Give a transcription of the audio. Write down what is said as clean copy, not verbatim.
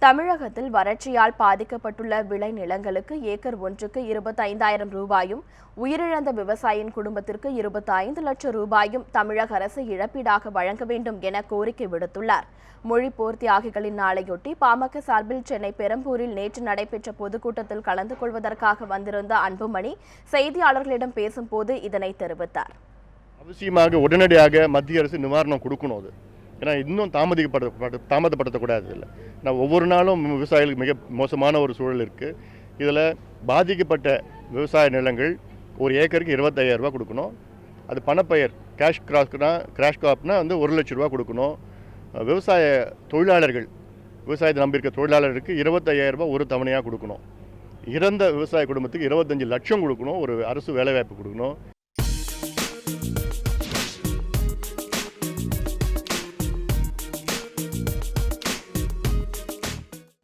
தமிழகத்தில் வறட்சியால் பாதிக்கப்பட்டுள்ள விளை நிலங்களுக்கு ஏக்கர் ஒன்றுக்கு 25,000 ரூபாயும், உயிரிழந்த விவசாயியின் குடும்பத்திற்கு 25 லட்சம் ரூபாயும் தமிழக அரசு இழப்பீடாக வழங்க வேண்டும் என கோரிக்கை விடுத்துள்ளார். மொழிப்போர் தியாகிகளின் நாளையொட்டி பாமக சார்பில் சென்னை பெரம்பூரில் நேற்று நடைபெற்ற பொதுக்கூட்டத்தில் கலந்து கொள்வதற்காக வந்திருந்த அன்புமணி செய்தியாளர்களிடம் பேசும்போது இதனை தெரிவித்தார். அவசியமாக உடனடியாக மத்திய அரசு நிவாரணம் கொடுக்கணும். அது ஏன்னா இன்னும் தாமதப்படுத்தக்கூடாது. இல்லை நான் ஒவ்வொரு நாளும் விவசாயிகளுக்கு மிக மோசமான ஒரு சூழல் இருக்குது. இதில் பாதிக்கப்பட்ட விவசாய நிலங்கள் ஒரு ஏக்கருக்கு 25,000 ரூபா கொடுக்கணும். அது பணப்பெயர் கிராஷ் காப்னா வந்து 1 லட்ச ரூபா கொடுக்கணும். விவசாய தொழிலாளர்கள், விவசாயத்தை நம்பியிருக்க தொழிலாளருக்கு 25,000 ரூபா ஒரு தவணையாக கொடுக்கணும். இறந்த விவசாய குடும்பத்துக்கு 25 லட்சம் கொடுக்கணும். ஒரு அரசு வேலைவாய்ப்பு கொடுக்கணும்.